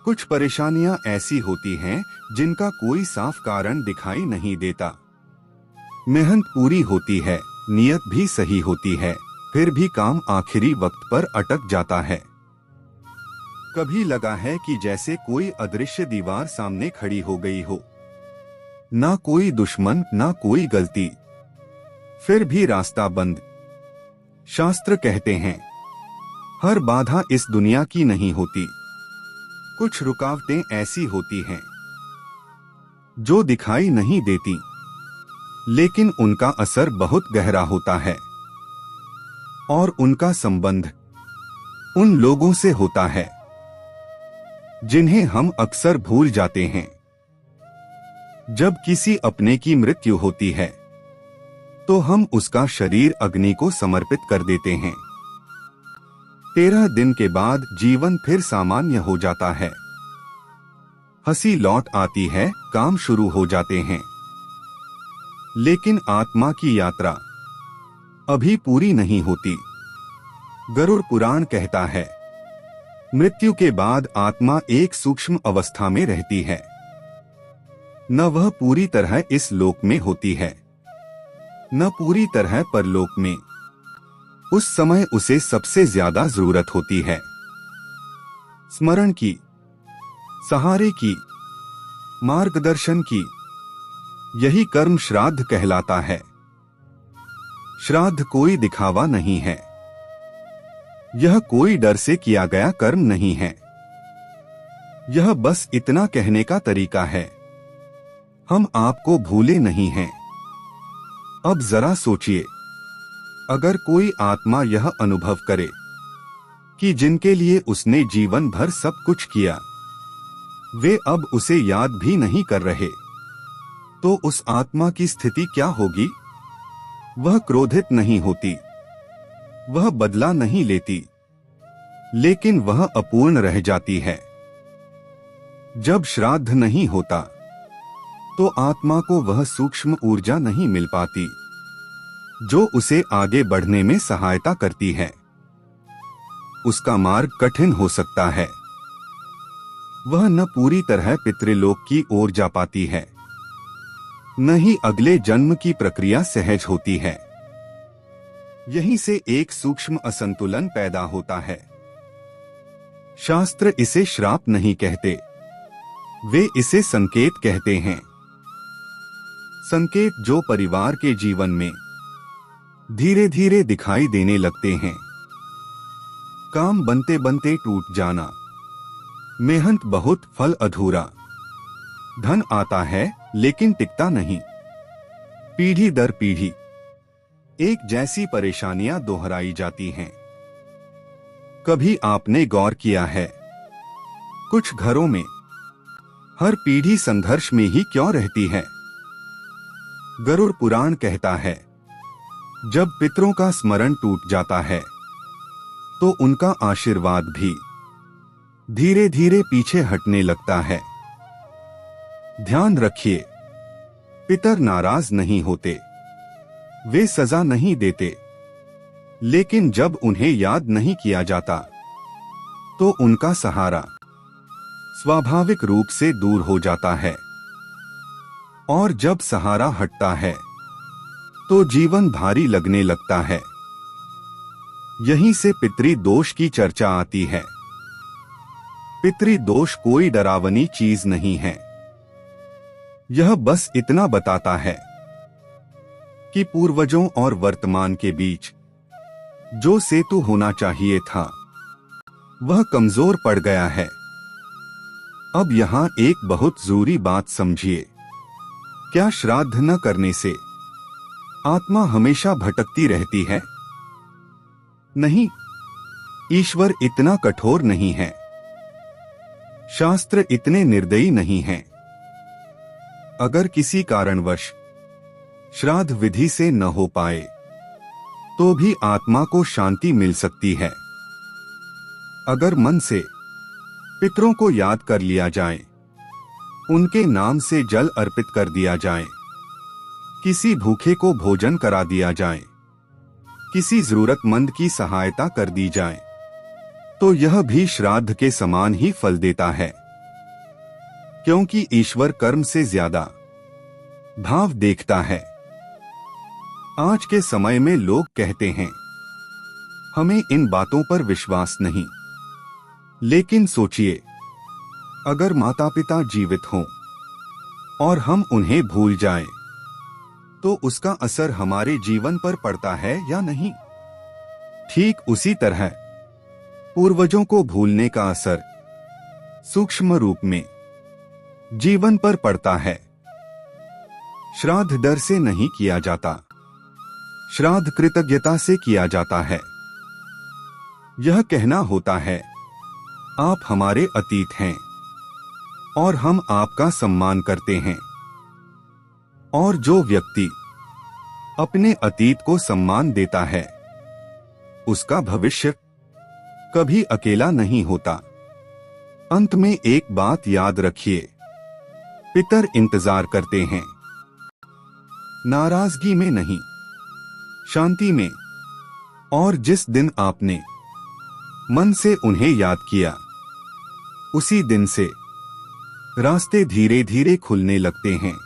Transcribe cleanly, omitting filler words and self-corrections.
कुछ परेशानियां ऐसी होती हैं जिनका कोई साफ कारण दिखाई नहीं देता। मेहनत पूरी होती है, नियत भी सही होती है, फिर भी काम आखिरी वक्त पर अटक जाता है। कभी लगा है कि जैसे कोई अदृश्य दीवार सामने खड़ी हो गई हो, ना कोई दुश्मन ना कोई गलती, फिर भी रास्ता बंद। शास्त्र कहते हैं हर बाधा इस दुनिया की नहीं होती, कुछ रुकावटें ऐसी होती हैं जो दिखाई नहीं देती, लेकिन उनका असर बहुत गहरा होता है और उनका संबंध उन लोगों से होता है जिन्हें हम अक्सर भूल जाते हैं। जब किसी अपने की मृत्यु होती है तो हम उसका शरीर अग्नि को समर्पित कर देते हैं। 13 दिन के बाद जीवन फिर सामान्य हो जाता है, हंसी लौट आती है, काम शुरू हो जाते हैं, लेकिन आत्मा की यात्रा अभी पूरी नहीं होती। गरुड़ पुराण कहता है मृत्यु के बाद आत्मा एक सूक्ष्म अवस्था में रहती है, न वह पूरी तरह इस लोक में होती है न पूरी तरह परलोक में। उस समय उसे सबसे ज्यादा जरूरत होती है स्मरण की, सहारे की, मार्गदर्शन की। यही कर्म श्राद्ध कहलाता है। श्राद्ध कोई दिखावा नहीं है, यह कोई डर से किया गया कर्म नहीं है, यह बस इतना कहने का तरीका है हम आपको भूले नहीं हैं। अब जरा सोचिए, अगर कोई आत्मा यह अनुभव करे कि जिनके लिए उसने जीवन भर सब कुछ किया वे अब उसे याद भी नहीं कर रहे, तो उस आत्मा की स्थिति क्या होगी? वह क्रोधित नहीं होती, वह बदला नहीं लेती, लेकिन वह अपूर्ण रह जाती है। जब श्राद्ध नहीं होता तो आत्मा को वह सूक्ष्म ऊर्जा नहीं मिल पाती जो उसे आगे बढ़ने में सहायता करती है। उसका मार्ग कठिन हो सकता है, वह न पूरी तरह पितृलोक की ओर जा पाती है, न ही अगले जन्म की प्रक्रिया सहज होती है। यहीं से एक सूक्ष्म असंतुलन पैदा होता है। शास्त्र इसे श्राप नहीं कहते, वे इसे संकेत कहते हैं। संकेत जो परिवार के जीवन में धीरे धीरे दिखाई देने लगते हैं। काम बनते बनते टूट जाना, मेहनत बहुत फल अधूरा, धन आता है लेकिन टिकता नहीं, पीढ़ी दर पीढ़ी एक जैसी परेशानियां दोहराई जाती हैं। कभी आपने गौर किया है कुछ घरों में हर पीढ़ी संघर्ष में ही क्यों रहती है? गरुड़ पुराण कहता है जब पितरों का स्मरण टूट जाता है तो उनका आशीर्वाद भी धीरे धीरे पीछे हटने लगता है। ध्यान रखिए, पितर नाराज नहीं होते, वे सजा नहीं देते, लेकिन जब उन्हें याद नहीं किया जाता तो उनका सहारा स्वाभाविक रूप से दूर हो जाता है, और जब सहारा हटता है तो जीवन भारी लगने लगता है। यहीं से पितृदोष की चर्चा आती है। पितृदोष कोई डरावनी चीज नहीं है, यह बस इतना बताता है कि पूर्वजों और वर्तमान के बीच जो सेतु होना चाहिए था वह कमजोर पड़ गया है। अब यहाँ एक बहुत जरूरी बात समझिए, क्या श्राद्ध न करने से आत्मा हमेशा भटकती रहती है? नहीं, ईश्वर इतना कठोर नहीं है, शास्त्र इतने निर्दयी नहीं हैं। अगर किसी कारणवश श्राद्ध विधि से न हो पाए तो भी आत्मा को शांति मिल सकती है। अगर मन से पितरों को याद कर लिया जाए, उनके नाम से जल अर्पित कर दिया जाए, किसी भूखे को भोजन करा दिया जाए, किसी जरूरतमंद की सहायता कर दी जाए, तो यह भी श्राद्ध के समान ही फल देता है। क्योंकि ईश्वर कर्म से ज्यादा भाव देखता है। आज के समय में लोग कहते हैं हमें इन बातों पर विश्वास नहीं, लेकिन सोचिए, अगर माता पिता जीवित हों और हम उन्हें भूल जाएं, तो उसका असर हमारे जीवन पर पड़ता है या नहीं? ठीक उसी तरह पूर्वजों को भूलने का असर सूक्ष्म रूप में जीवन पर पड़ता है। श्राद्ध डर से नहीं किया जाता, श्राद्ध कृतज्ञता से किया जाता है। यह कहना होता है, आप हमारे अतीत हैं और हम आपका सम्मान करते हैं। और जो व्यक्ति अपने अतीत को सम्मान देता है, उसका भविष्य कभी अकेला नहीं होता। अंत में एक बात याद रखिए, पितर इंतजार करते हैं, नाराजगी में नहीं, शांति में। और जिस दिन आपने मन से उन्हें याद किया, उसी दिन से रास्ते धीरे धीरे खुलने लगते हैं।